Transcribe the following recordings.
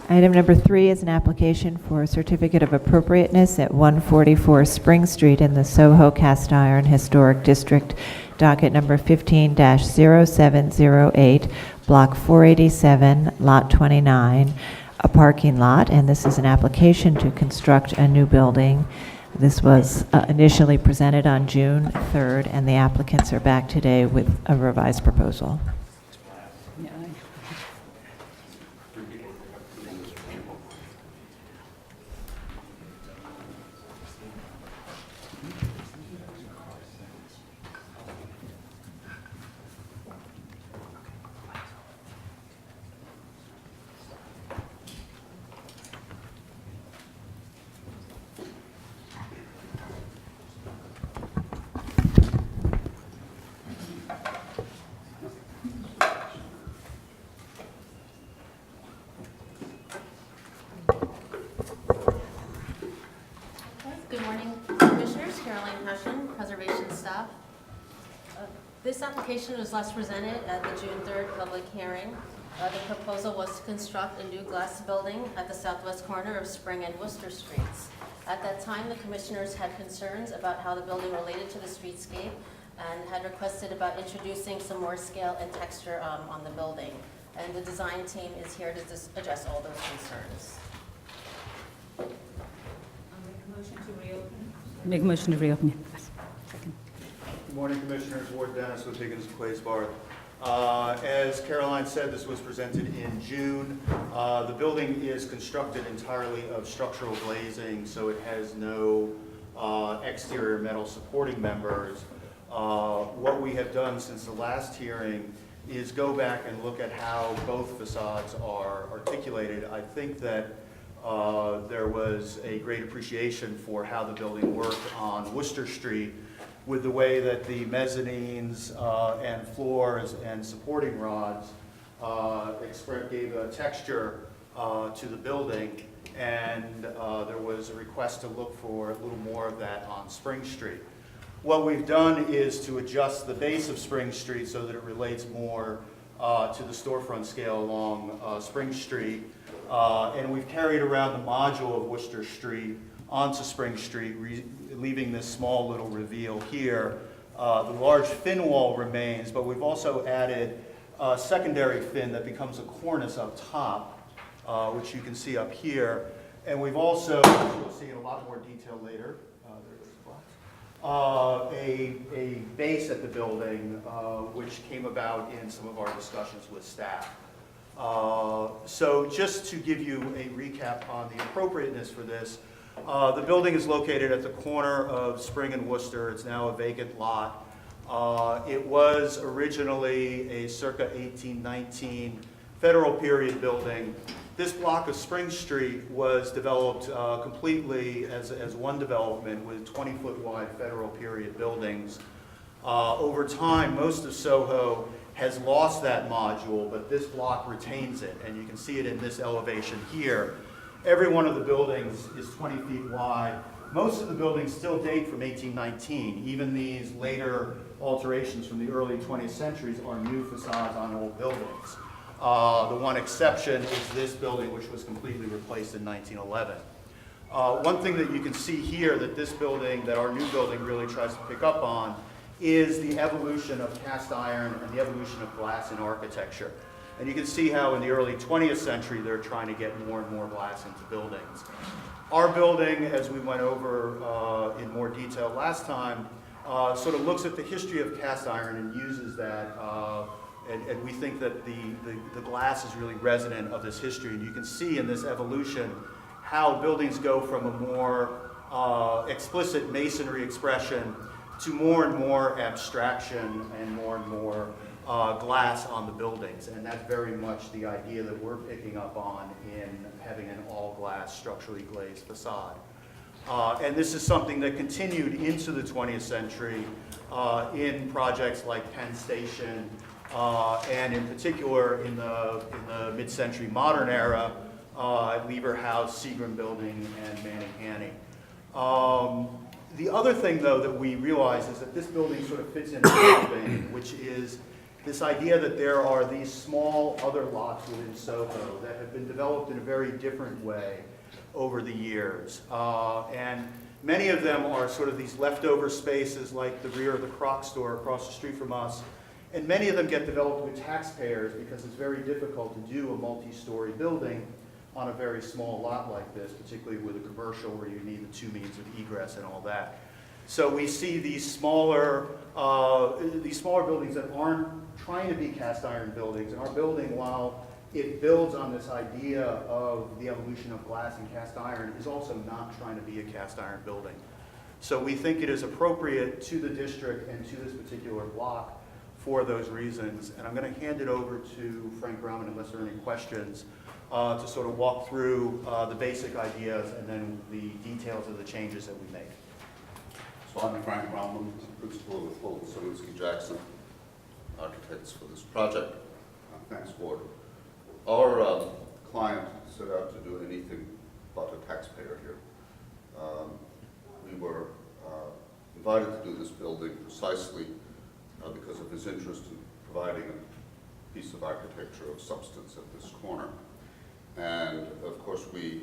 Item number 3 is an application for a certificate of appropriateness at 144 Spring Street in the Soho Cast Iron Historic District, docket number 15-0708, block 487, lot 29, a parking lot, and this is an application to construct a new building. This was initially presented on June 3rd, and the applicants are back today with a revised proposal. Good morning, Commissioners. Caroline Hushin, Preservation Staff. This application was last presented at the June 3rd public hearing. The proposal was to construct a new glass building at the southwest corner of Spring and Worcester Streets. At that time, the Commissioners had concerns about how the building related to the streetscape and had requested about introducing some more scale and texture on the building. And the design team is here to address all those concerns. Make a motion to reopen. Second. Good morning, Commissioners. Ward Dennis with Higgins and Quaysbarth. As Caroline said, this was presented in June. The building is constructed entirely of structural glazing, so it has no exterior metal supporting members. What we have done since the last hearing is go back and look at how both facades are articulated. I think that there was a great appreciation for how the building worked on Worcester Street with the way that the mezzanines and floors and supporting rods gave a texture to the building, and there was a request to look for a little more of that on Spring Street. What we've done is to adjust the base of Spring Street so that it relates more to the storefront scale along Spring Street. And we've carried around the module of Worcester Street onto Spring Street, leaving this small little reveal here. The large fin wall remains, but we've also added a secondary fin that becomes a cornice up top, which you can see up here. And we've also, which you'll see in a lot more detail later, a base at the building, which came about in some of our discussions with staff. So just to give you a recap on the appropriateness for this, the building is located at the corner of Spring and Worcester. It's now a vacant lot. It was originally a circa 1819 Federal period building. This block of Spring Street was developed completely as one development with 20-foot wide Federal period buildings. Over time, most of Soho has lost that module, but this block retains it, and you can see it in this elevation here. Every one of the buildings is 20 feet wide. Most of the buildings still date from 1819. Even these later alterations from the early 20th centuries are new facades on old buildings. The one exception is this building, which was completely replaced in 1911. One thing that you can see here that this building, that our new building really tries to pick up on, is the evolution of cast iron and the evolution of glass in architecture. And you can see how in the early 20th century they're trying to get more and more glass into buildings. Our building, as we went over in more detail last time, sort of looks at the history of cast iron and uses that, and we think that the glass is really resonant of this history. And you can see in this evolution how buildings go from a more explicit masonry expression to more and more abstraction and more glass on the buildings. And that's very much the idea that we're picking up on in having an all-glass, structurally glazed facade. And this is something that continued into the 20th century in projects like Penn Station, and in particular in the mid-century modern era, Lever House, Seagram Building, and Manning Hanning. The other thing, though, that we realize is that this building sort of fits in a building, which is this idea that there are these small other lots within Soho that have been developed in a very different way over the years. And many of them are sort of these leftover spaces like the rear of the Croc store across the street from us. And many of them get developed with taxpayers because it's very difficult to do a multi-story building on a very small lot like this, particularly with a commercial where you need the two means of egress and all that. So we see these smaller buildings that aren't trying to be cast iron buildings. And our building, while it builds on this idea of the evolution of glass and cast iron, is also not trying to be a cast iron building. So we think it is appropriate to the district and to this particular block for those reasons. And I'm going to hand it over to Frank Grauman, unless there are any questions, to sort of walk through the basic ideas and then the details of the changes that we make. So I'm Frank Grauman, principal with Fulton Selinsky Jackson, architects for this project. Thanks, Ward. Our client set out to do anything but a taxpayer here. We were invited to do this building precisely because of his interest in providing a piece of architecture of substance at this corner. And of course, we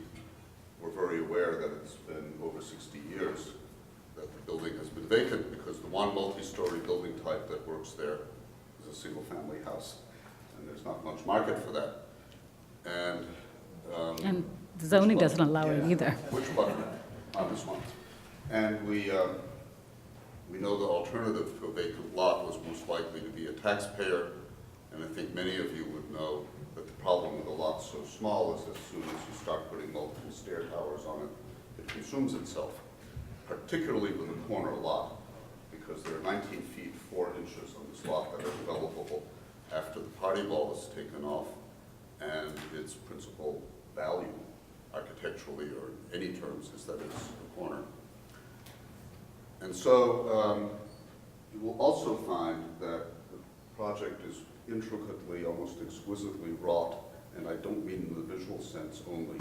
were very aware that it's been over 60 years that the building has been vacant because the one multi-story building type that works there is a single-family house, and there's not much market for that. And the zoning doesn't allow it either. Which button on this one? And we know the alternative to a vacant lot was most likely to be a taxpayer, and I think many of you would know that the problem with a lot so small is as soon as you start putting multiple stair towers on it, it consumes itself, particularly with a corner lot, because there are 19 feet 4 inches on this lot that are developable after the party ball is taken off, and its principal value architecturally or in any terms is that it's a corner. And so you will also find that the project is intricately, almost exquisitely wrought, and I don't mean in the visual sense only,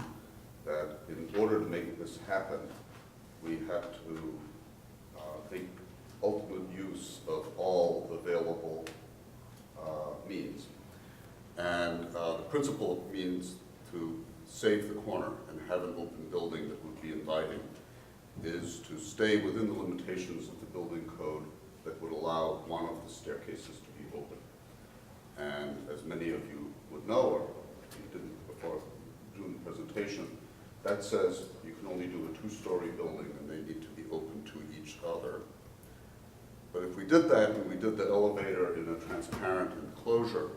that in order to make this happen, we have to make ultimate use of all available means. And the principal means to save the corner and have an open building that would be inviting is to stay within the limitations of the building code that would allow one of the staircases to be open. And as many of you would know, or you didn't before doing the presentation, that says you can only do a 2-story building and they need to be open to each other. But if we did that and we did the elevator in a transparent enclosure,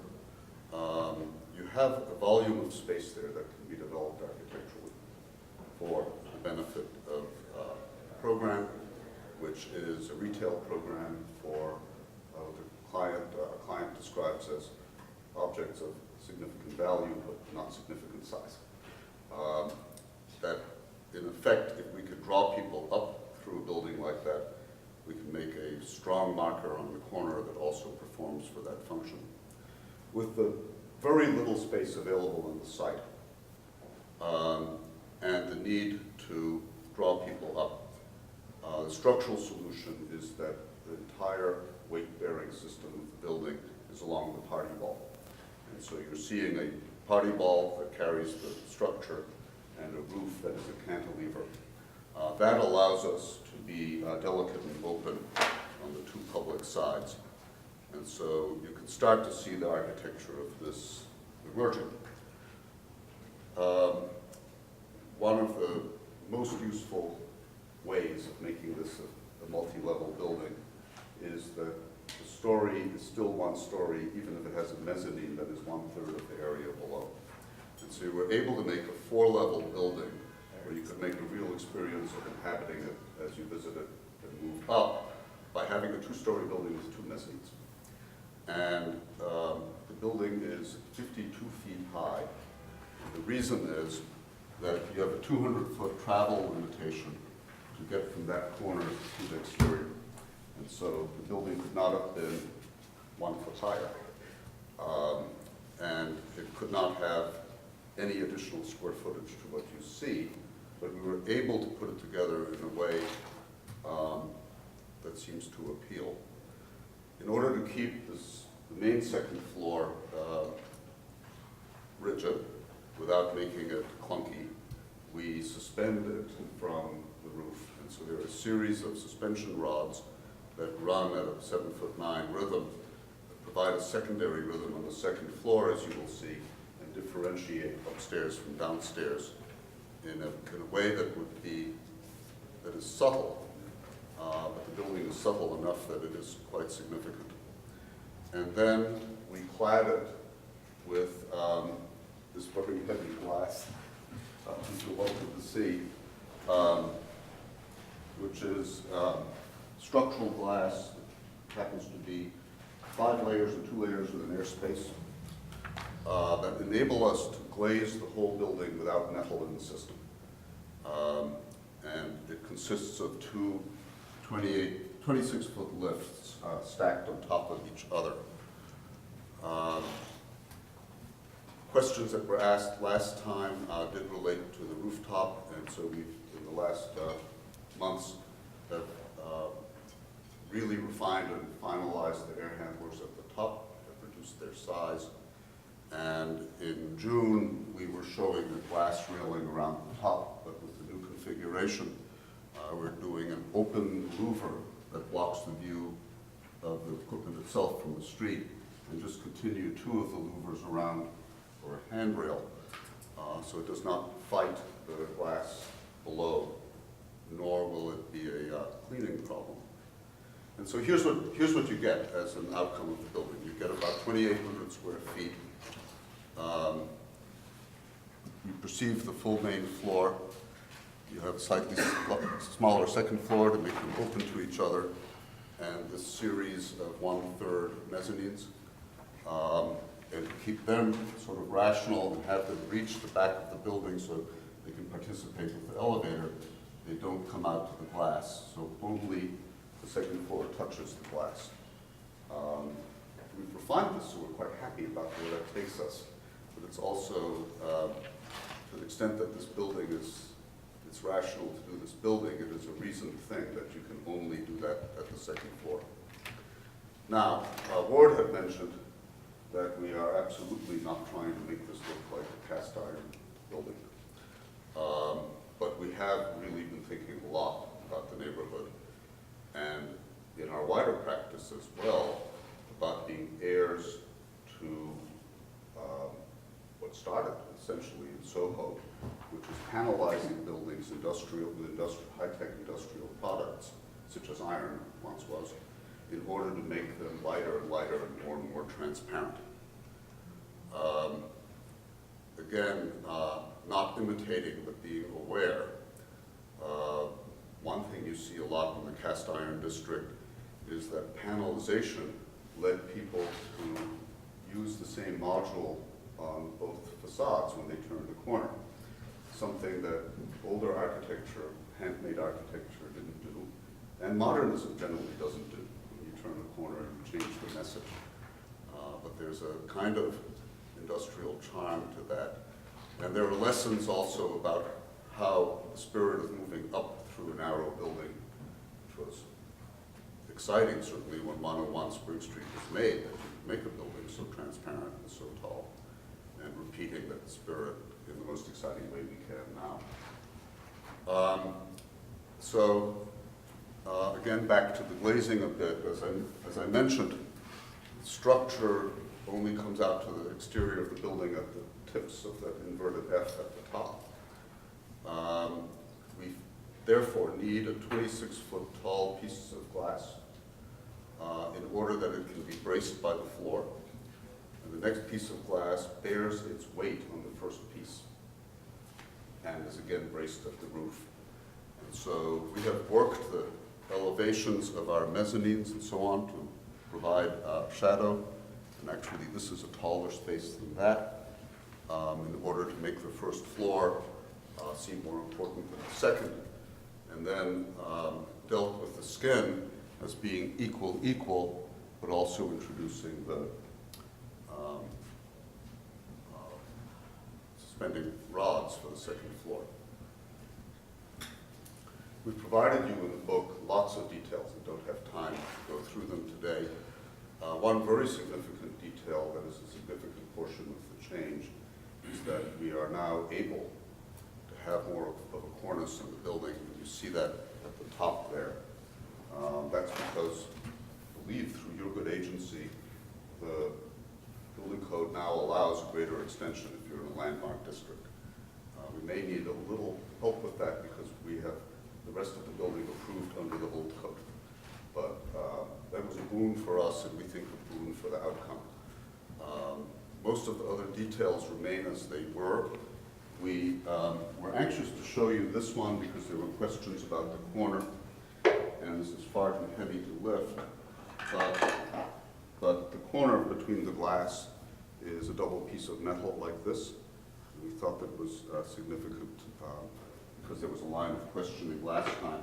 you have a volume of space there that can be developed architecturally for the benefit of the program, which is a retail program for the client describes as objects of significant value but not significant size. That in effect, if we could draw people up through a building like that, we can make a strong marker on the corner that also performs for that function. With the very little space available on the site and the need to draw people up, the structural solution is that the entire weight-bearing system of the building is along the party ball. And so you're seeing a party ball that carries the structure and a roof that is a cantilever. That allows us to be delicate and open on the 2 public sides. And so you can start to see the architecture of this emerging. One of the most useful ways of making this a multi-level building is that the story is still 1 story, even if it has a mezzanine that is 1/3 of the area below. And so you were able to make a 4-level building where you could make a real experience of inhabiting it as you visit it and move up by having a 2-story building with 2 mezzanines. And the building is 52 feet high. And the reason is that you have a 200-foot travel limitation to get from that corner to the exterior. And so the building could not have been 1 foot higher. And it could not have any additional square footage to what you see, but we were able to put it together in a way that seems to appeal. In order to keep this the main second floor rigid without making it clunky. We suspend it from the roof. And so there are a series of suspension rods that run at a 7'9" rhythm, that provide a secondary rhythm on the second floor, as you will see, and differentiate upstairs from downstairs in a way that is subtle, but the building is subtle enough that it is quite significant. And then we clad it with this very heavy glass, which you're welcome to see, which is structural glass. It happens to be 5 layers and 2 layers with an air space that enable us to glaze the whole building without metal in the system. And it consists of two 26-foot lifts stacked on top of each other. Questions that were asked last time did relate to the rooftop, and so we've, in the last months, have really refined and finalized the air handlers at the top, have reduced their size. And in June, we were showing the glass railing around the top, but with the new configuration, we're doing an open louver that blocks the view of the equipment itself from the street, and just continue 2 of the louvers around for a handrail, so it does not fight the glass below, nor will it be a cleaning problem. And so here's what you get as an outcome of the building. You get about 2,800 square feet. You perceive the full main floor. You have a slightly smaller second floor to make them open to each other, and this series of 1/3 mezzanines. And keep them sort of rational and have them reach the back of the building so they can participate with the elevator. They don't come out to the glass, so only the second floor touches the glass. We've refined this, so we're quite happy about where that takes us. But it's also, to the extent that this building it's rational to do this building, it is a reasoned thing that you can only do that at the second floor. Now, Ward had mentioned that we are absolutely not trying to make this look like a cast iron building. But we have really been thinking a lot about the neighborhood, and in our wider practice as well, about being heirs to what started essentially in Soho, which is panelizing buildings with high-tech industrial products, such as iron once was, in order to make them lighter and lighter and more transparent. Again, not imitating, but being aware. One thing you see a lot in the cast iron district is that panelization led people to use the same module on both facades when they turned the corner. Something that older architecture, handmade architecture didn't do, and modernism generally doesn't do. When you turn the corner and change the message. But there's a kind of industrial charm to that. And there are lessons also about how the spirit of moving up through a narrow building, which was exciting certainly when 101 Spring Street was made, that you could make a building so transparent and so tall, and repeating that spirit in the most exciting way we can now. Again, back to the glazing a bit, as I mentioned, structure only comes out to the exterior of the building at the tips of that inverted F at the top. We therefore need a 26-foot tall piece of glass in order that it can be braced by the floor. And the next piece of glass bears its weight on the first piece and is again braced at the roof. And so we have worked the elevations of our mezzanines and so on to provide shadow. And actually, this is a taller space than that in order to make the first floor seem more important than the second. And then dealt with the skin as being equal, but also introducing the suspending rods for the second floor. We've provided you in the book lots of details. I don't have time to go through them today. One very significant that we are now able to have more of a cornice in the building. You see that at the top there. That's because, I believe through your good agency, the building code now allows a greater extension if you're in a landmark district. We may need a little help with that because we have the rest of the building approved under the old code. But that was a boon for us, and we think a boon for the outcome. Most of the other details remain as they were. We were anxious to show you this one because there were questions about the corner, and this is far too heavy to lift. But the corner between the glass is a double piece of metal like this. We thought that was significant because there was a line of questioning last time.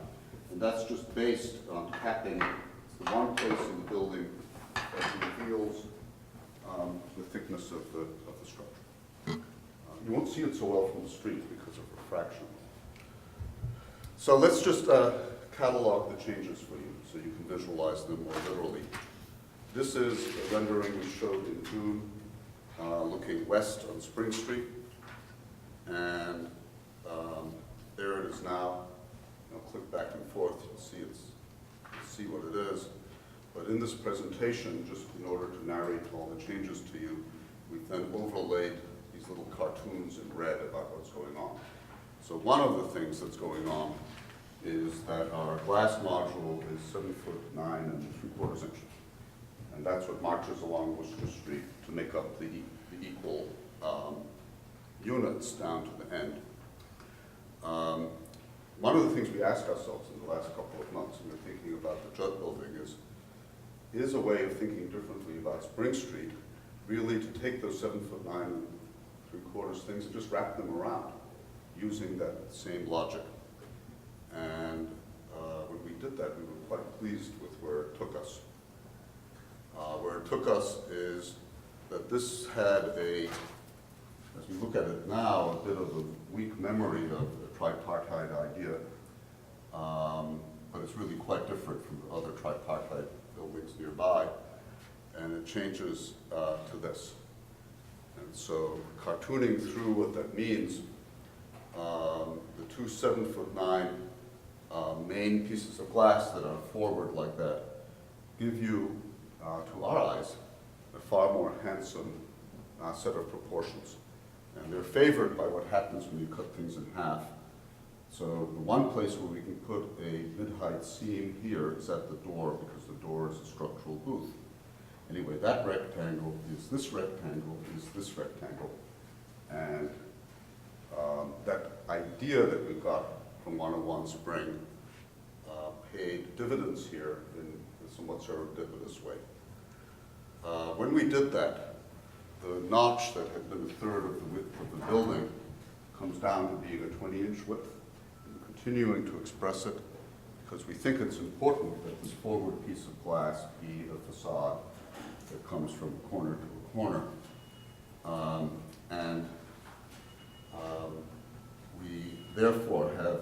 And that's just based on capping. It's the one place in the building that reveals the thickness of the structure. You won't see it so well from the street because of refraction. So let's just catalog the changes for you so you can visualize them more literally. This is a rendering we showed in June, looking west on Spring Street. And there it is now. I'll click back and forth, you'll see what it is. But in this presentation, just in order to narrate all the changes to you, we've then overlaid these little cartoons in red about what's going on. So one of the things that's going on is that our glass module is 7'9" 3/4 inches. And that's what marches along Worcester Street to make up the equal units down to the end. One of the things we asked ourselves in the last couple of months when we're thinking about the Judd building is a way of thinking differently about Spring Street, really to take those 7'9" 3/4 things and just wrap them around using that same logic. And when we did that, we were quite pleased with where it took us. Where it took us is that this had as we look at it now, a bit of a weak memory of the tripartite idea, but it's really quite different from the other tripartite buildings nearby, and it changes to this. And so cartooning through what that means, the two 7'9" main pieces of glass that are forward like that give you, to our eyes, a far more handsome set of proportions. And they're favored by what happens when you cut things in half. So the one place where we can put a mid-height seam here is at the door, because the door is a structural booth. Anyway, that rectangle is this rectangle, is this rectangle. And that idea that we got from 101 Spring paid dividends here in a somewhat serendipitous way. When we did that, the notch that had been a third of the width of the building comes down to being a 20-inch width. We're continuing to express it because we think it's important that this forward piece of glass be a facade that comes from corner to corner. We therefore have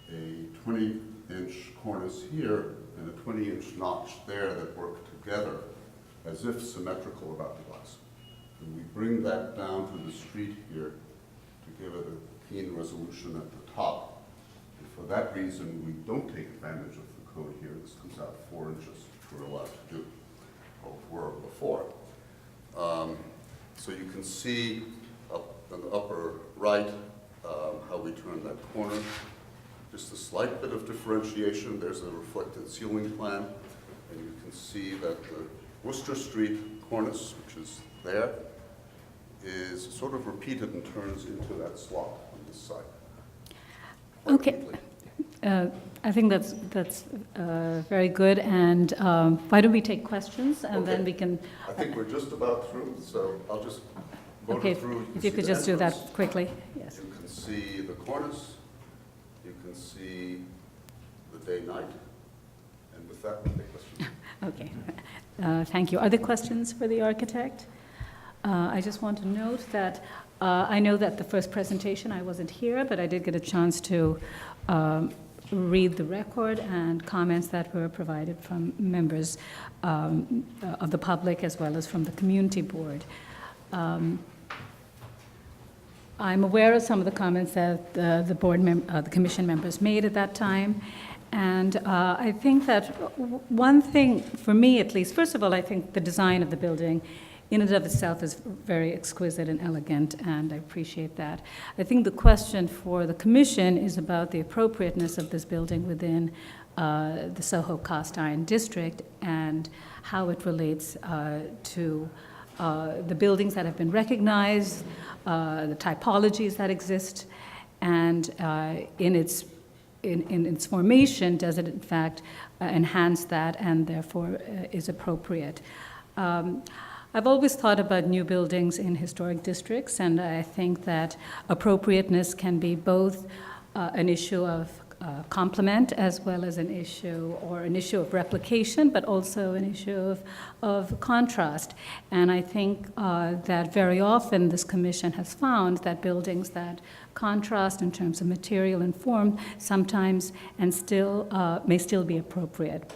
a 20-inch cornice here and a 20-inch notch there that work together as if symmetrical about the glass. And we bring that down to the street here to give it a keen resolution at the top. And for that reason, we don't take advantage of the code here. This comes out 4 inches, which we're allowed to do, or were before. So you can see up in the upper right how we turn that corner. Just a slight bit of differentiation. There's a reflected ceiling plan, and you can see that the Worcester Street cornice, which is there, is sort of repeated and turns into that slot on this side. Okay. I think that's very good. And why don't we take questions, and then Okay. we can... I think we're just about through, so I'll just motor Okay, through. if you see could the just do that entrance. quickly. Yes. You can see the cornice, you can see the day-night, and with that, we'll take questions. Okay. Thank you. Are there questions for the architect? I just want to note that I know that the first presentation I wasn't here, but I did get a chance to read the record and comments that were provided from members of the public as well as from the community board. I'm aware of some of the comments that the commission members made at that time. And I think that one thing, for me at least, first of all, I think the design of the building in and of itself is very exquisite and elegant, and I appreciate that. I think the question for the commission is about the appropriateness of this building within the Soho Cast Iron District and how it relates to the buildings that have been recognized, the typologies that exist, and in its formation, does it in fact enhance that and therefore is appropriate. I've always thought about new buildings in historic districts, and I think that appropriateness can be both an issue of complement as well as an issue of replication, but also an issue of contrast. And I think that very often this commission has found that buildings that contrast in terms of material and form sometimes and still may still be appropriate.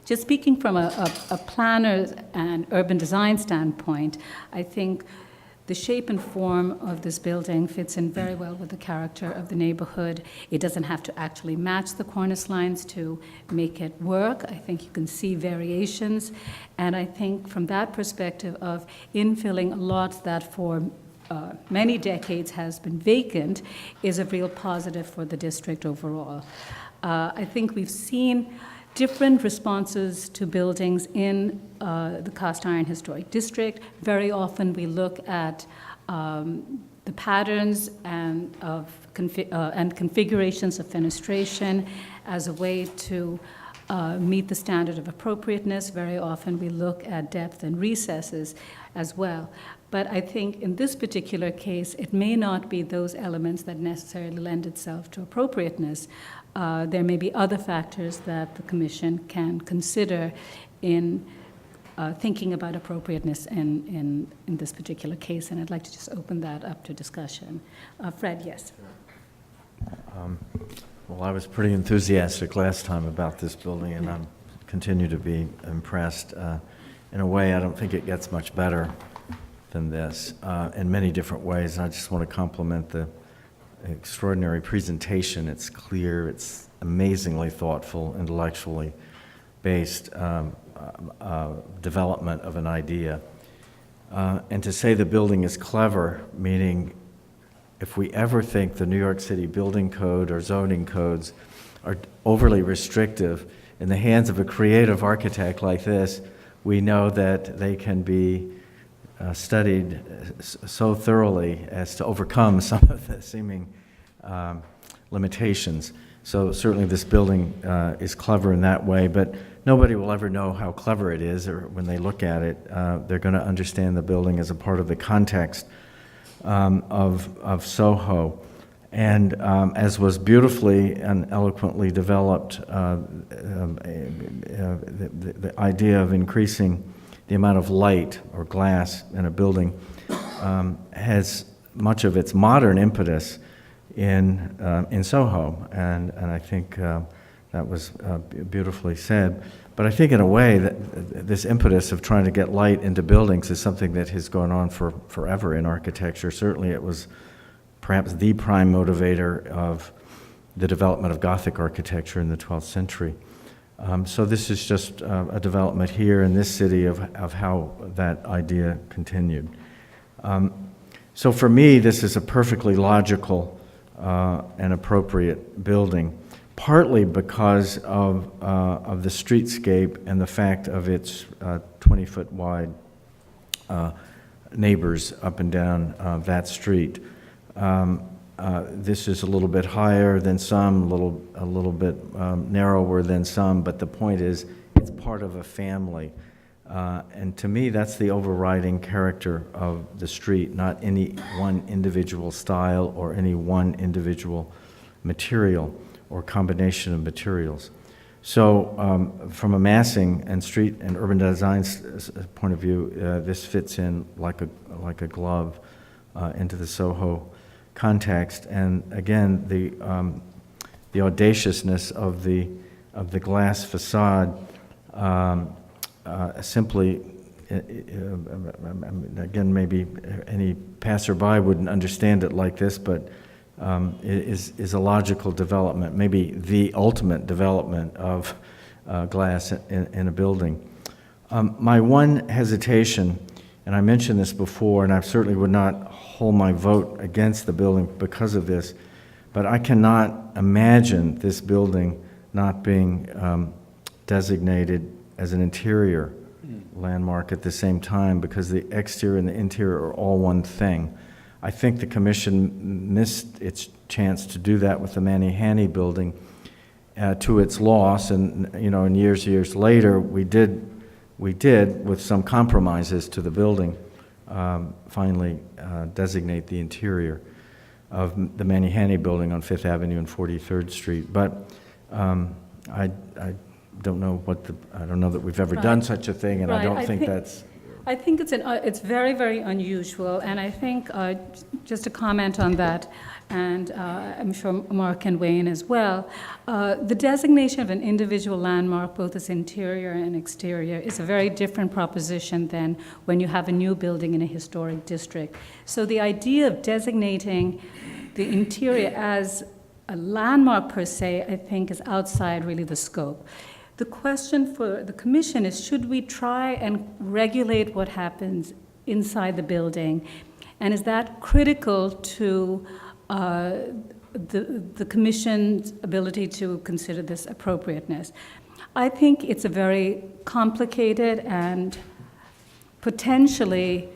Just speaking from a planner and urban design standpoint, I think the shape and form of this building fits in very well with the character of the neighborhood. It doesn't have to actually match the cornice lines to make it work. I think you can see variations. And I think from that perspective of infilling a lot that for many decades has been vacant is a real positive for the district overall. I think we've seen different responses to buildings in the Cast Iron Historic District. Very often we look at the patterns and configurations of fenestration as a way to meet the standard of appropriateness. Very often we look at depth and recesses as well. But I think in this particular case, it may not be those elements that necessarily lend itself to appropriateness. There may be other factors that the Commission can consider in thinking about appropriateness in this particular case, and I'd like to just open that up to discussion. Fred, yes. Well, I was pretty enthusiastic last time about this building, and I continue to be impressed. In a way, I don't think it gets much better than this in many different ways, and I just want to compliment the extraordinary presentation. It's clear, it's amazingly thoughtful, intellectually based development of an idea. And to say the building is clever, meaning if we ever think the New York City building code or zoning codes are overly restrictive in the hands of a creative architect like this, we know that they can be studied so thoroughly as to overcome some of the seeming limitations. So certainly this building is clever in that way, but nobody will ever know how clever it is, or when they look at it, they're going to understand the building as a part of the context of Soho. And as was beautifully and eloquently developed, the idea of increasing the amount of light or glass in a building has much of its modern impetus in Soho, and I think that was beautifully said. But I think in a way that this impetus of trying to get light into buildings is something that has gone on for forever in architecture. Certainly it was perhaps the prime motivator of the development of Gothic architecture in the 12th century. So this is just a development here in this city of how that idea continued. So for me, this is a perfectly logical and appropriate building, partly because of the streetscape and the fact of its 20-foot wide neighbors up and down that street. This is a little bit higher than some, a little bit narrower than some, but the point is it's part of a family. And to me, that's the overriding character of the street, not any one individual style or any one individual material or combination of materials. So from a massing and street and urban design point of view, this fits in like a glove into the Soho context. And again, the audaciousness of the glass facade simply again, maybe any passerby wouldn't understand it like this, but is a logical development, maybe the ultimate development of glass in a building. My one hesitation, and I mentioned this before, and I certainly would not hold my vote against the building because of this, but I cannot imagine this building not being designated as an interior landmark at the same time, because the exterior and the interior are all one thing. I think the commission missed its chance to do that with the Manny-Hanny building to its loss, and in years later, we did with some compromises to the building finally designate the interior of the Manny-Hanny building on 5th Avenue and 43rd Street. But I don't know I don't know that we've ever done such a thing, and I don't think that's. I think it's very, very unusual, and I think, just to comment on that, and I'm sure Mark can weigh in as well, the designation of an individual landmark, both as interior and exterior, is a very different proposition than when you have a new building in a historic district. So the idea of designating the interior as a landmark per se, I think, is outside really the scope. The question for the commission is, should we try and regulate what happens inside the building? And is that critical to the commission's ability to consider this appropriateness? I think it's a very complicated and potentially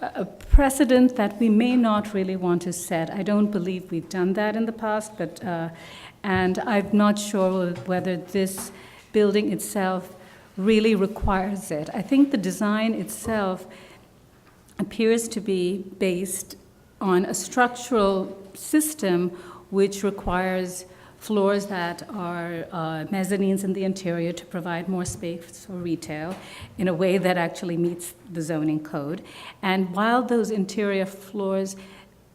a precedent that we may not really want to set. I don't believe we've done that in the past, but and I'm not sure whether this building itself really requires it. I think the design itself appears to be based on a structural system which requires floors that are mezzanines in the interior to provide more space for retail in a way that actually meets the zoning code. And while those interior floors,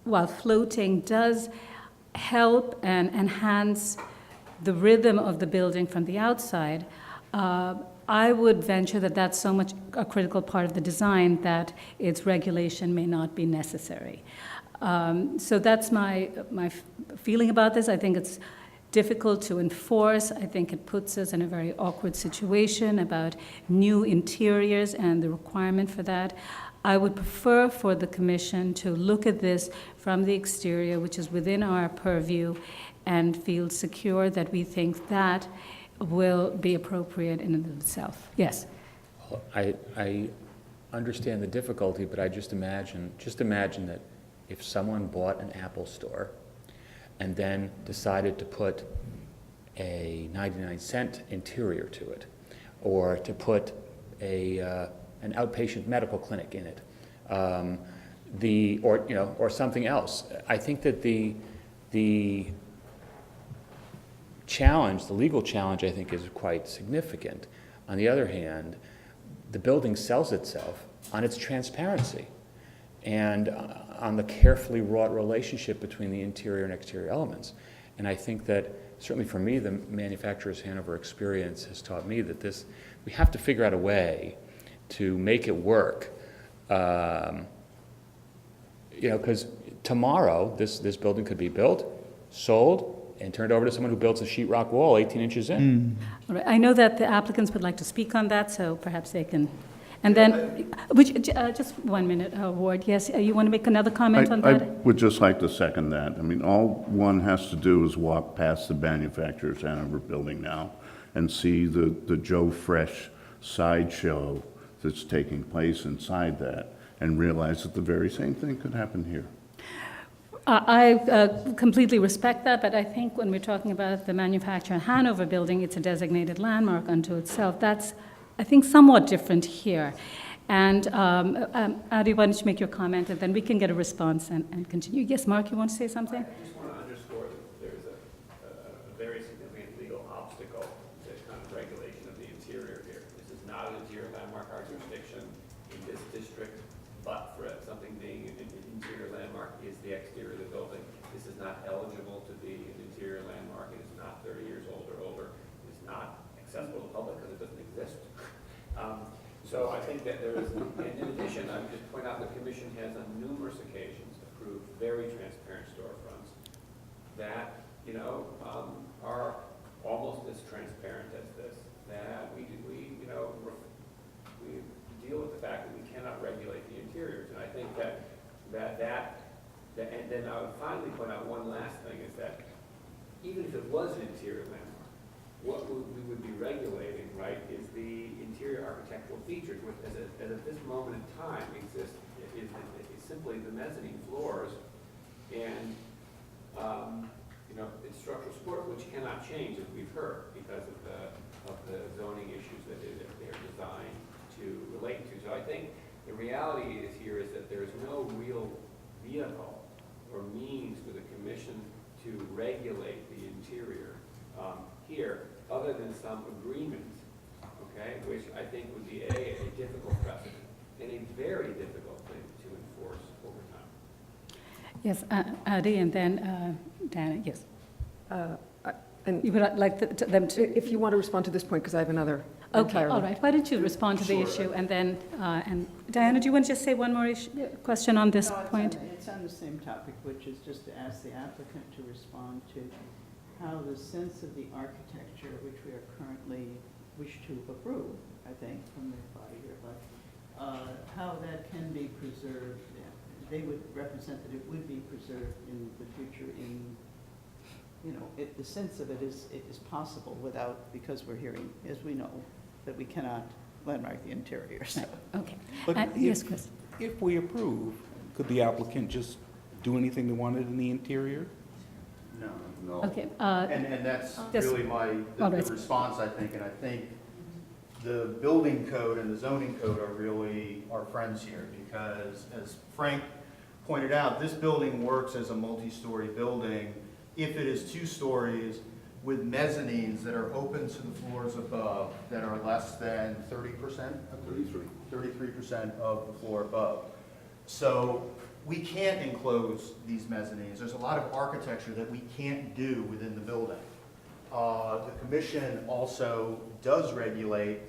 while floating, does help and enhance the rhythm of the building from the outside, I would venture that that's so much a critical part of the design that its regulation may not be necessary. So that's my feeling about this. I think it's difficult to enforce. I think it puts us in a very awkward situation about new interiors and the requirement for that. I would prefer for the commission to look at this from the exterior, which is within our purview, and feel secure that we think that will be appropriate in and of itself. Yes? Well, I understand the difficulty, but I just imagine that if someone bought an Apple store and then decided to put a 99-cent interior to it, or to put an outpatient medical clinic in it, or something else. I think that the challenge, the legal challenge, I think, is quite significant. On the other hand, the building sells itself on its transparency and on the carefully wrought relationship between the interior and exterior elements. And I think that, certainly for me, the Manufacturers Hanover experience has taught me that we have to figure out a way to make it work. Because tomorrow, this building could be built, sold, and turned over to someone who builds a sheetrock wall 18 inches in. All right. I know that the applicants would like to speak on that, so perhaps they can. And then, just 1 minute, Ward. Yes, you want to make another comment on I that? would just like to second that. I mean, all one has to do is walk past the Manufacturers Hanover building now and see the Joe Fresh sideshow that's taking place inside that, and realize that the very same thing could happen here. I completely respect that, but I think when we're talking about the Manufacturer Hanover building, it's a designated landmark unto itself. That's, I think, somewhat different here. And Adi, why don't you make your comment, and then we can get a response and continue. Yes, Mark, you want to say something? I just want to underscore that there's a very significant legal obstacle to kind of regulation of the interior here. This is not an interior landmark, our jurisdiction in this district, but for something being an interior landmark is the exterior of the building. This is not eligible to be an interior landmark. It is not 30 years old or older. It is not accessible to the public because it doesn't exist. So I think that there is, and in addition, I would just point out the commission has on numerous occasions approved very transparent storefronts that, are almost as transparent as this, that we deal with the fact that we cannot regulate the interiors. And I think and then I would finally point out one last thing is that even if it was an interior landmark, what we would be regulating, right, is the interior architectural features, which as at this moment in time exist, is simply the mezzanine floors and, it's structural support, which cannot change, as we've heard, because of the zoning issues that they're designed to relate to. So I think the reality here is that there's no real vehicle or means for the commission to regulate the interior here, other than some agreement, okay, which I think would be a difficult precedent and a very difficult thing to enforce over time. Yes, Adi, and then Diana, yes. And You would like them to? if you want to respond to this point, because I have another Okay, entirely. all right. Why don't you respond to the Sure. issue, and then, and Diana, do you want to just say one more question on this point? It's on the same topic, which is just to ask the applicant to respond to how the sense of the architecture, which we are currently wish to approve, I think, from the body here, but how that can be preserved. They would represent that it would be preserved in the future in, the sense of it is possible without, because we're hearing, as we know, that we cannot landmark the interior, so. Okay. But Yes, Chris? if we approve, could the applicant just do anything they wanted in the interior? No. No. Okay. And that's Yes. really the All right. response, I think, and I think the building code and the zoning code are really our friends here, because as Frank pointed out, this building works as a multi-story building if it is 2 stories with mezzanines that are open to the floors above that are less than 30%? 33% of the floor above. So we can't enclose these mezzanines. There's a lot of architecture that we can't do within the building. The commission also does regulate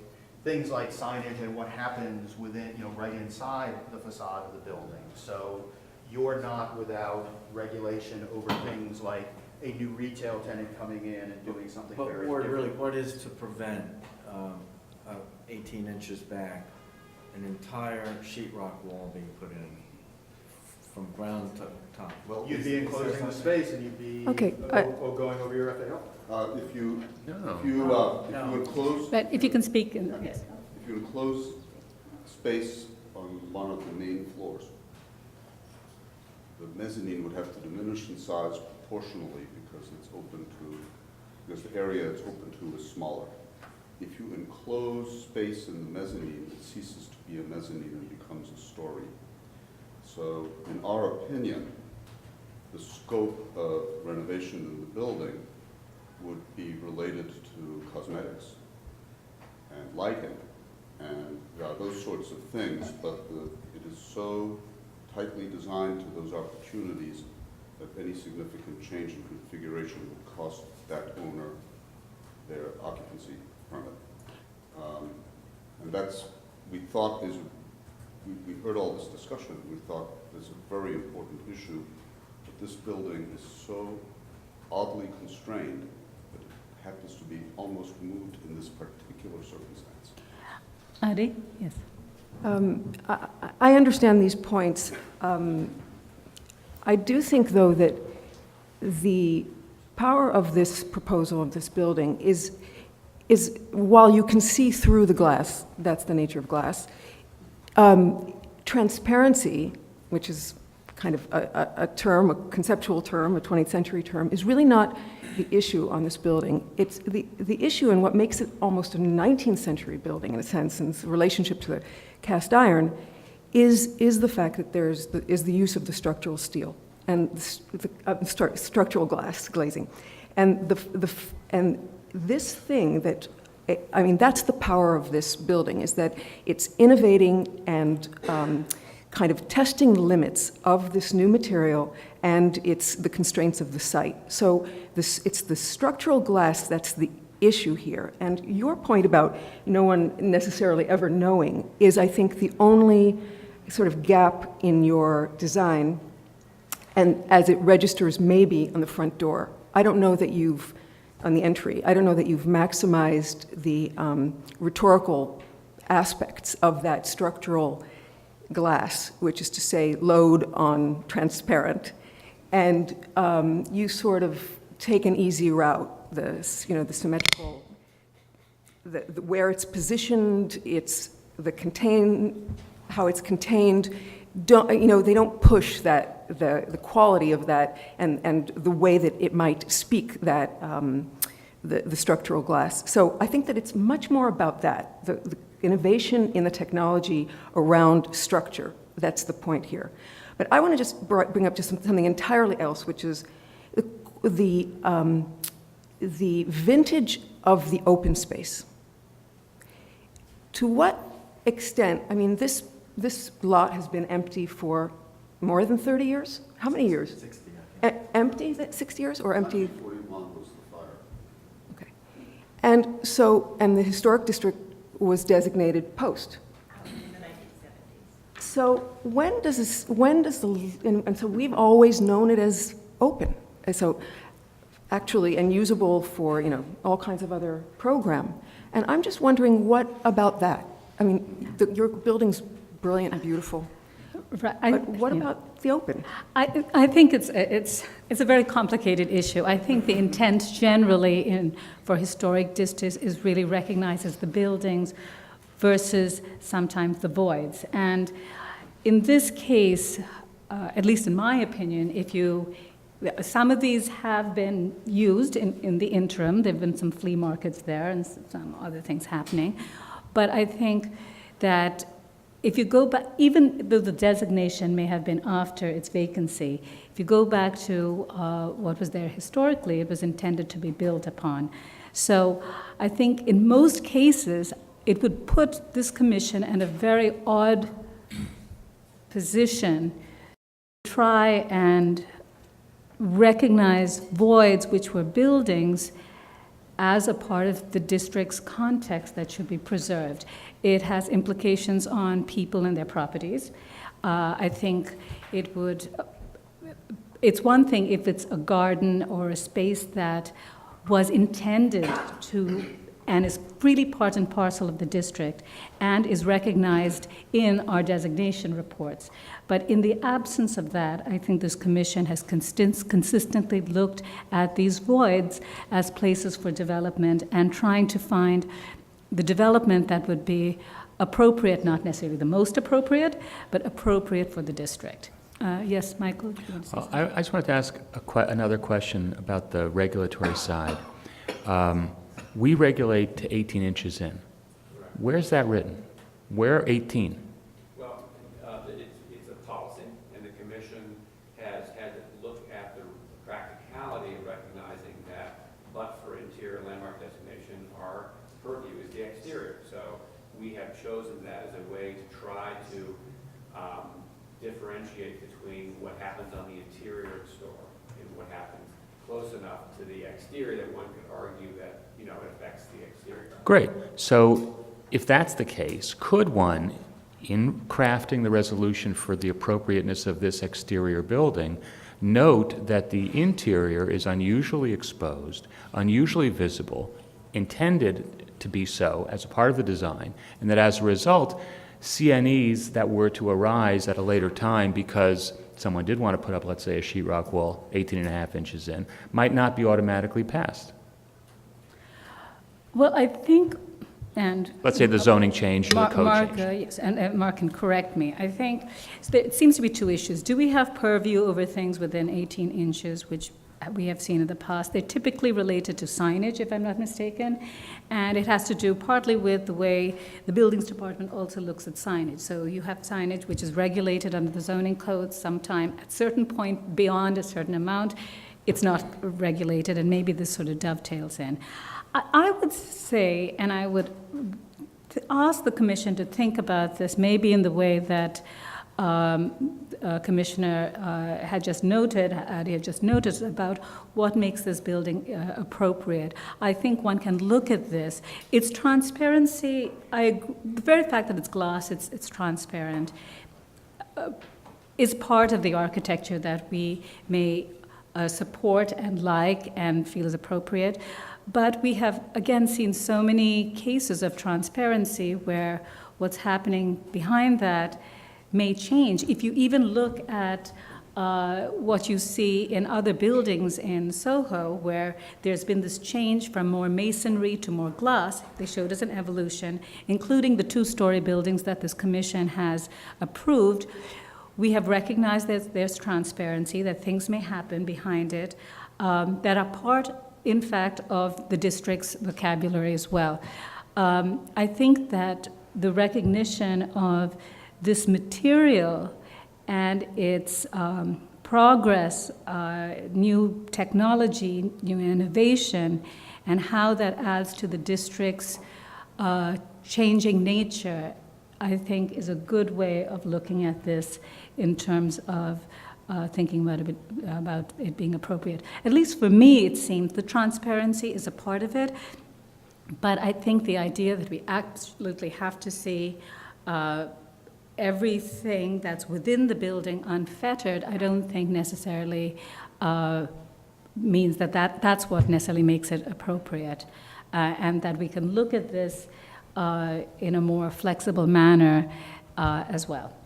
things like signage and what happens within, right inside the facade of the building. So you're not without regulation over things like a new retail tenant coming in and doing something But very Ward, different. really, what is to prevent 18 inches back, an entire sheetrock wall being put in from ground to top? Well, You'd be enclosing the space and you'd be Okay, going over your FAL. if you No. enclose, But if you can speak, yes. if you enclose space on one of the main floors, the mezzanine would have to diminish in size proportionally because the area it's open to is smaller. If you enclose space in the mezzanine, it ceases to be a mezzanine and becomes a story. So in our opinion, the scope of renovation in the building would be related to cosmetics and lighting and those sorts of things, but it is so tightly designed to those opportunities that any significant change in configuration would cost that owner their occupancy permit. And that's, we thought we heard all this discussion, we thought this is a very important issue, but this building is so oddly constrained that it happens to be almost moved in this particular circumstance. Adi, yes. I understand these points. I do think, though, that the power of this proposal of this building is while you can see through the glass, that's the nature of glass, transparency, which is kind of a term, a conceptual term, a 20th century term, is really not the issue on this building. It's the issue, and what makes it almost a 19th century building in a sense, in its relationship to the cast iron, is the fact that is the use of the structural steel and the structural glass glazing, and this thing that, I mean, that's the power of this building, is that it's innovating and kind of testing the limits of this new material and it's the constraints of the site. So it's the structural glass that's the issue here. And your point about no one necessarily ever knowing is, I think, the only sort of gap in your design, and as it registers maybe on the front door. I don't know that you've, on the entry, I don't know that you've maximized the rhetorical aspects of that structural glass, which is to say load on transparent, and you sort of take an easy route, the symmetrical, where it's positioned, how it's contained. They don't push that the quality of that and the way that it might speak that the structural glass. So I think that it's much more about that, the innovation in the technology around structure. That's the point here. But I want to just bring up just something entirely else, which is the vintage of the open space. To what extent, I mean, this lot has been empty for more than 30 years? How many years? 60, Empty, is that 60 years, or empty? 1941 was the fire. Okay. And the historic district was designated post. In the 1970s. So and so we've always known it as open. And so actually, and usable for, all kinds of other program. And I'm just wondering, what about that? I mean, your building's brilliant and beautiful. Right, But what about the open? I think it's a very complicated issue. I think the intent generally for historic districts is really recognized as the buildings versus sometimes the voids. And in this case, at least in my opinion, some of these have been used in the interim. There have been some flea markets there and some other things happening. But I think that if you go back, even though the designation may have been after its vacancy, if you go back to what was there historically, it was intended to be built upon. So I think in most cases, it would put this commission in a very odd position to try and recognize voids which were buildings as a part of the district's context that should be preserved. It has implications on people and their properties. I think it's one thing if it's a garden or a space that was intended to, and is really part and parcel of the district, and is recognized in our designation reports. But in the absence of that, I think this commission has consistently looked at these voids as places for development and trying to find the development that would be appropriate, not necessarily the most appropriate, but appropriate for the district. Yes, Michael? Do you want to say something? I just wanted to ask another question about the regulatory side. We regulate to 18 inches in. Where's that written? Where 18? Well, it's a policy, and the commission has had to look at the practicality of recognizing that, but for interior landmark designation, our purview is the exterior. So we have chosen that as a way to try to differentiate between what happens on the interior of the store and what happens close enough to the exterior that one could argue that, it affects the exterior. Great. So if that's the case, could one, in crafting the resolution for the appropriateness of this exterior building, note that the interior is unusually exposed, unusually visible, intended to be so as a part of the design, and that as a result, CNEs that were to arise at a later time because someone did want to put up, let's say, a sheetrock wall 18.5 inches in, might not be automatically passed? Well, I think, and Let's say the zoning changed or the code Mark, changed. yes, and Mark can correct me. I think it seems to be two issues. Do we have purview over things within 18 inches, which we have seen in the past? They're typically related to signage, if I'm not mistaken, and it has to do partly with the way the buildings department also looks at signage. So you have signage which is regulated under the zoning code. Sometime at a certain point beyond a certain amount, it's not regulated, and maybe this sort of dovetails in. I would say, and I would ask the commission to think about this maybe in the way that Commissioner had just noted, Adi had just noted about what makes this building appropriate. I think one can look at this. Its transparency, the very fact that it's glass, it's transparent, is part of the architecture that we may support and like and feel is appropriate. But we have, again, seen so many cases of transparency where what's happening behind that may change. If you even look at what you see in other buildings in Soho, where there's been this change from more masonry to more glass, they showed us an evolution, including the two-story buildings that this commission has approved. We have recognized that there's transparency, that things may happen behind it, that are part, in fact, of the district's vocabulary as well. I think that the recognition of this material and its progress, new technology, new innovation, and how that adds to the district's changing nature, I think is a good way of looking at this in terms of thinking about it being appropriate. At least for me, it seems the transparency is a part of it, but I think the idea that we absolutely have to see everything that's within the building unfettered, I don't think necessarily means that's what necessarily makes it appropriate, and that we can look at this in a more flexible manner as well.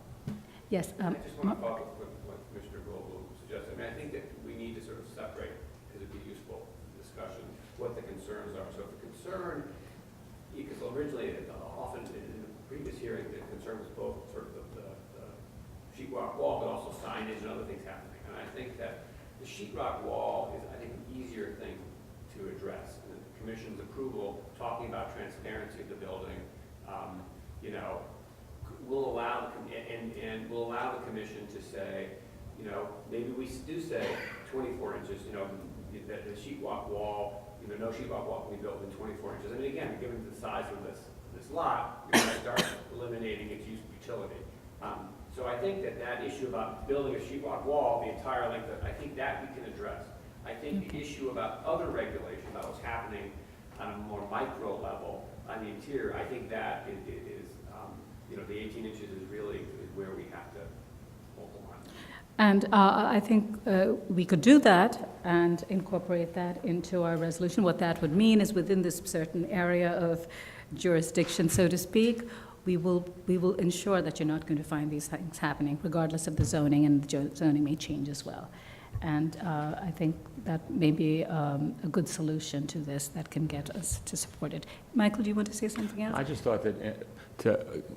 Yes. I just want to follow up with what Commissioner Goldblum suggested. I think that we need to sort of separate, because it'd be useful discussion, what the concerns are. So if the concern, because originally, often in the previous hearing, the concern was both sort of the sheetrock wall, but also signage and other things happening. And I think that the sheetrock wall is, I think, an easier thing to address. And the Commission's approval, talking about transparency of the building, will allow and will allow the Commission to say, maybe we do say 24 inches, that the sheetrock wall, no sheetrock wall can be built in 24 inches. I mean, again, given the size of this lot, you're going to start eliminating its utility. So I think that issue about building a sheetrock wall the entire length, I think that we can address. I think the issue about other regulation, about what's happening on a more micro level on the interior, I think that is the 18 inches is really where we have to hold the line. And I think we could do that and incorporate that into our resolution. What that would mean is within this certain area of jurisdiction, so to speak, we will ensure that you're not going to find these things happening, regardless of the zoning, and the zoning may change as well. And I think that may be a good solution to this that can get us to support it. Michael, do you want to say something else? I just thought that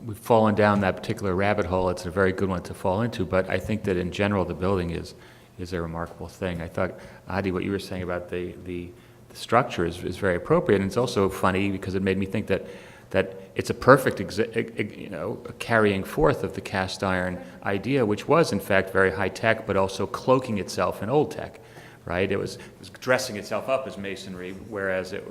we've fallen down that particular rabbit hole. It's a very good one to fall into, but I think that in general the building is a remarkable thing. I thought, Adi, what you were saying about the structure is very appropriate, and it's also funny because it made me think that it's a perfect carrying forth of the cast iron idea, which was in fact very high tech, but also cloaking itself in old tech, right? It was dressing itself up as masonry, whereas it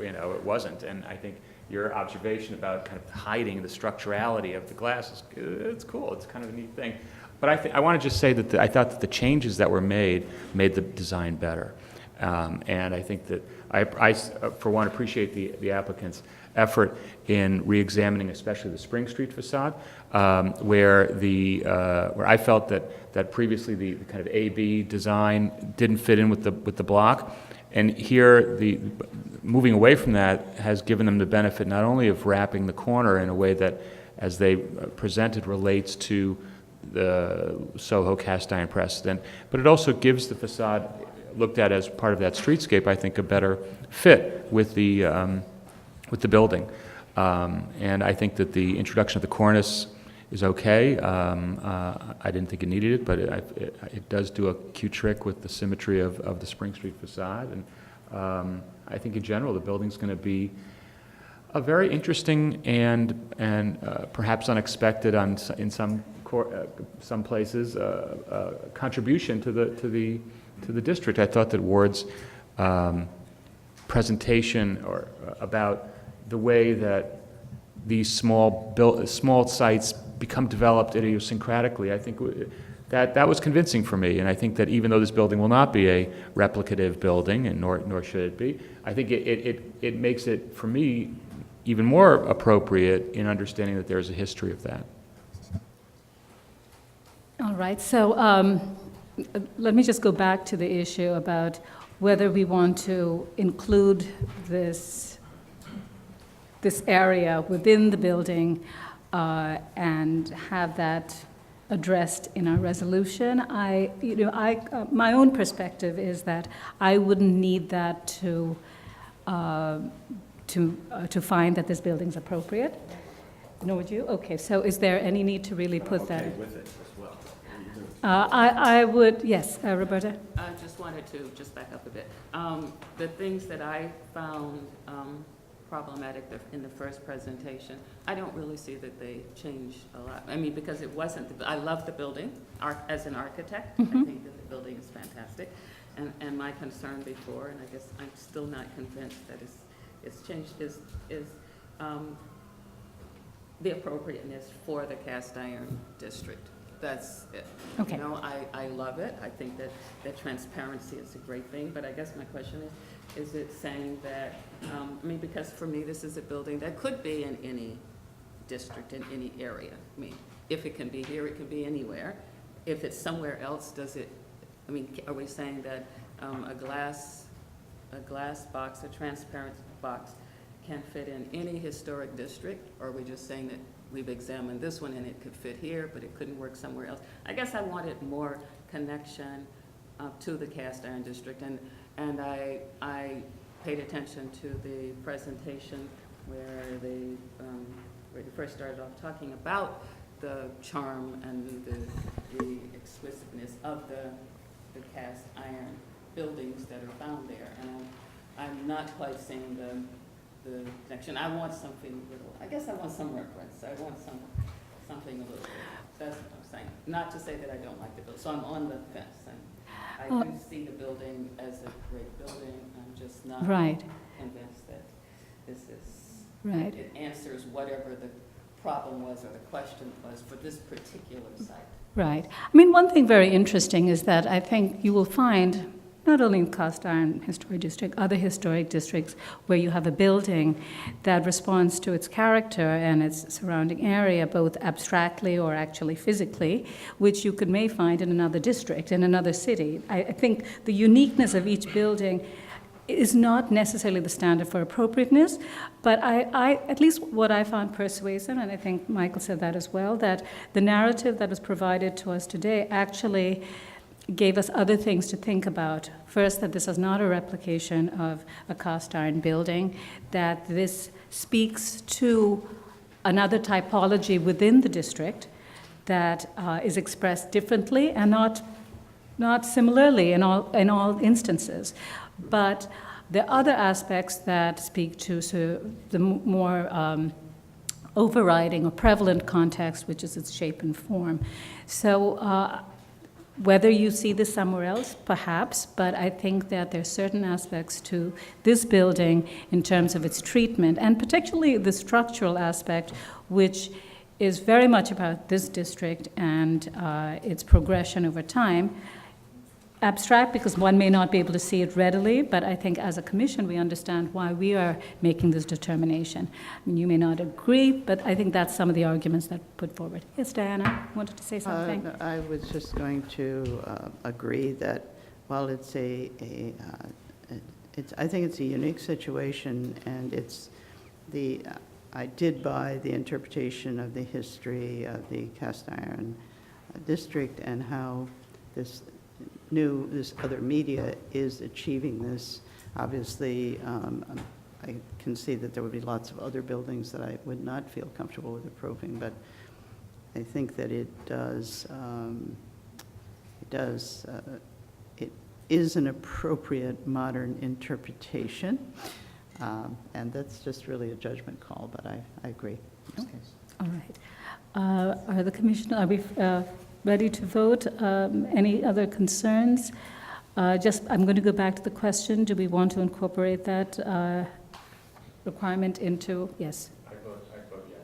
wasn't. And I think your observation about kind of hiding the structurality of the glass it's cool. It's kind of a neat thing. But I want to just say that I thought that the changes that were made the design better, and I think that I for one appreciate the applicant's effort in re-examining especially the Spring Street facade, where I felt that previously the kind of A-B design didn't fit in with the block, and here the moving away from that has given them the benefit not only of wrapping the corner in a way that, as they presented, relates to the Soho cast iron precedent, but it also gives the facade, looked at as part of that streetscape, I think, a better fit with the building. And I think that the introduction of the cornice is okay. I didn't think it needed it, but it does do a cute trick with the symmetry of the Spring Street facade. And I think in general the building's going to be a very interesting and perhaps unexpected in some places contribution to the district. I thought that Ward's presentation about the way that these small sites become developed idiosyncratically, I think that was convincing for me, and I think that even though this building will not be a replicative building, and nor should it be, I think it makes it, for me, even more appropriate in understanding that there's a history of that. All right, so let me just go back to the issue about whether we want to include this area within the building and have that addressed in our resolution. My own perspective is that I wouldn't need that to find that this building's appropriate. No, would you? Okay, so is there any need to really put that? Okay with it as well. I would, yes, Roberta? I just wanted to just back up a bit. The things that I found problematic in the first presentation, I don't really see that they changed a lot. I mean, because it wasn't, I love the building as an architect. I think that the building is fantastic. And my concern before, and I guess I'm still not convinced that it's changed, is the appropriateness for the cast iron district. That's it. Okay. You know, I love it. I think that transparency is a great thing, but I guess my question is it saying that, I mean, because for me, this is a building that could be in any district, in any area. I mean, if it can be here, it can be anywhere. If it's somewhere else, does it, I mean, are we saying that a glass box, a transparent box, can fit in any historic district? Or are we just saying that we've examined this one and it could fit here, but it couldn't work somewhere else? I guess I wanted more connection to the cast iron district, and I paid attention to the presentation where they first started off talking about the charm and the exquisiteness of the cast iron buildings that are found there, and I'm not quite seeing the connection. I want something little, I guess I want some reference. I want something a little bit. That's what I'm saying. Not to say that I don't like the building. So I'm on the fence. And I do see the building as a great building. I'm just not convinced that this is, it answers whatever the problem was or the question was for this particular site. Right. I mean, one thing very interesting is that I think you will find, not only in cast iron historic district, other historic districts where you have a building that responds to its character and its surrounding area, both abstractly or actually physically, which you may find in another district, in another city. I think the uniqueness of each building is not necessarily the standard for appropriateness, but I at least what I found persuasive, and I think Michael said that as well, that the narrative that was provided to us today actually gave us other things to think about. First, that this is not a replication of a cast iron building, that this speaks to another typology within the district that is expressed differently and not similarly in all instances. But there are other aspects that speak to the more overriding or prevalent context, which is its shape and form. So whether you see this somewhere else, perhaps, but I think that there are certain aspects to this building in terms of its treatment, and particularly the structural aspect, which is very much about this district and its progression over time. Abstract, because one may not be able to see it readily, but I think as a commission we understand why we are making this determination. I mean, you may not agree, but I think that's some of the arguments that put forward. Yes, Diana, wanted to say something? I was just going to agree that while it's I think it's a unique situation, and I did buy the interpretation of the history of the cast iron district and how this other media is achieving this. Obviously, I can see that there would be lots of other buildings that I would not feel comfortable with approving, but I think that it is an appropriate modern interpretation, and that's just really a judgment call, but I agree in this case. All right. Are we ready to vote? Any other concerns? I'm going to go back to the question. Do we want to incorporate that requirement into, yes? I vote yes.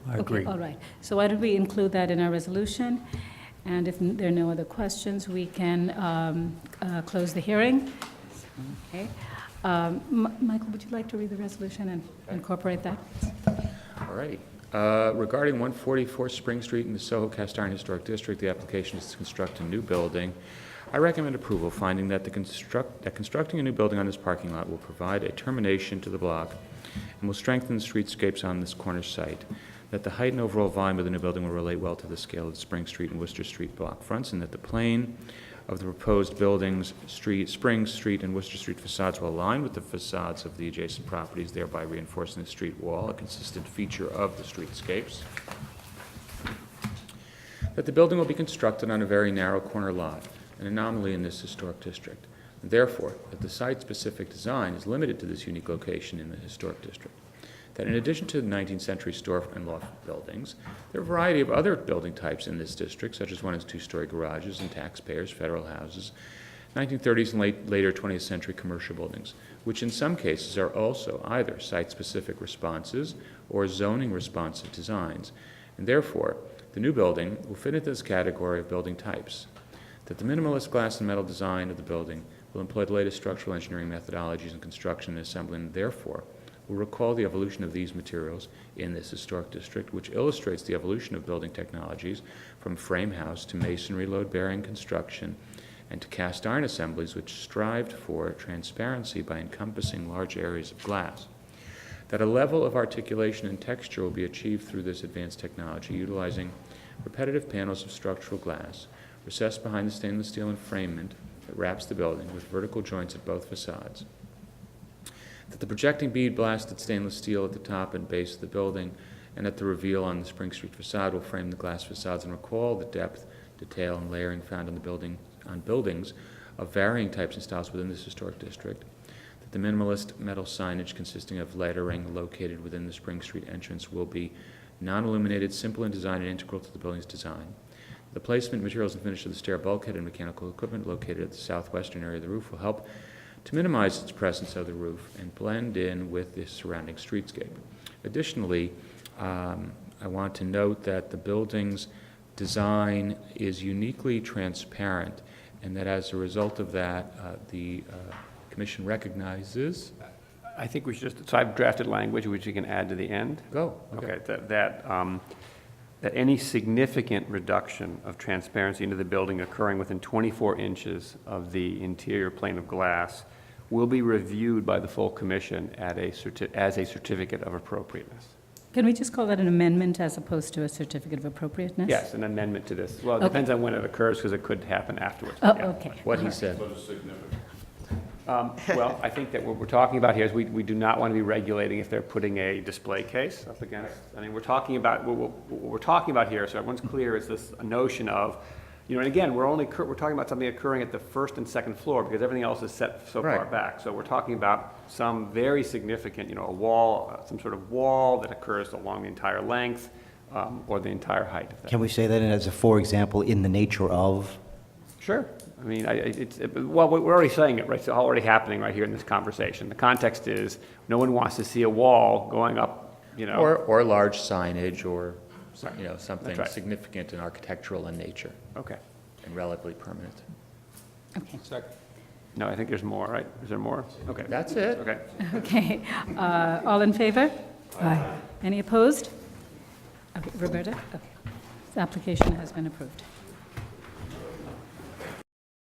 I Okay, all right. So why don't we include that in our resolution? And if there are no other questions, we can close the hearing. Okay. Michael, would you like to read the resolution and incorporate that? All righty. Regarding 144 Spring Street in the Soho Cast Iron Historic District, the application is to construct a new building. I recommend approval, finding that constructing a new building on this parking lot will provide a termination to the block and will strengthen the streetscapes on this corner site, that the height and overall volume of the new building will relate well to the scale of the Spring Street and Worcester Street block fronts, and that the plane of the proposed buildings, Spring Street and Worcester Street facades will align with the facades of the adjacent properties, thereby reinforcing the street wall, a consistent feature of the streetscapes. That the building will be constructed on a very narrow corner lot, an anomaly in this historic district. And therefore, that the site-specific design is limited to this unique location in the historic district. That in addition to the 19th century store and loft buildings, there are a variety of other building types in this district, such as 1- and 2-story garages and taxpayers, federal houses, 1930s and later 20th century commercial buildings, which in some cases are also either site-specific responses or zoning responsive designs. And therefore, the new building will fit into this category of building types. That the minimalist glass and metal design of the building will employ the latest structural engineering methodologies in construction and assembly, and therefore will recall the evolution of these materials in this historic district, which illustrates the evolution of building technologies from frame house to masonry load-bearing construction and to cast iron assemblies, which strived for transparency by encompassing large areas of glass. That a level of articulation and texture will be achieved through this advanced technology, utilizing repetitive panels of structural glass recessed behind the stainless steel enframement that wraps the building with vertical joints at both facades. That the projecting bead blasted stainless steel at the top and base of the building and at the reveal on the Spring Street facade will frame the glass facades and recall the depth, detail, and layering found on buildings of varying types and styles within this historic district. That the minimalist metal signage consisting of lettering located within the Spring Street entrance will be non-illuminated, simple in design, and integral to the building's design. The placement, materials, and finish of the stair bulkhead and mechanical equipment located at the southwestern area of the roof will help to minimize its presence of the roof and blend in with the surrounding streetscape. Additionally, I want to note that the building's design is uniquely transparent, and that as a result of that, the Commission recognizes. I think we should just, so I've drafted language which you can add to the end. Go. Okay, that any significant reduction of transparency into the building occurring within 24 inches of the interior plane of glass will be reviewed by the full commission as a certificate of appropriateness. Can we just call that an amendment as opposed to a certificate of appropriateness? Yes, an amendment to this. Well, it Okay. depends on when it occurs, because it could happen afterwards. Oh, Yeah. okay. What he said. What is significant? Well, I think that what we're talking about here is we do not want to be regulating if they're putting a display case up against. I mean, we're talking about, what we're talking about here, so everyone's clear, is this notion of, you know, and again, we're talking about something occurring at the first and second floor, because everything else is set so far Right. back. So we're talking about some very significant, you know, a wall, some sort of wall that occurs along the entire length, or the entire height of that. Can we say that as a for example, in the nature of? Sure. I mean, well, we're already saying it, right? It's already happening right here in this conversation. The context is, no one wants to see a wall going up, you know. Or large signage or, you know, something That's right. significant and architectural in nature Okay. and relatively permanent. Okay. No, I think there's more, right? Is there more? Okay. That's it. Okay. Okay. All in favor? Aye. Any opposed? Okay, Roberta? Okay. The application has been approved.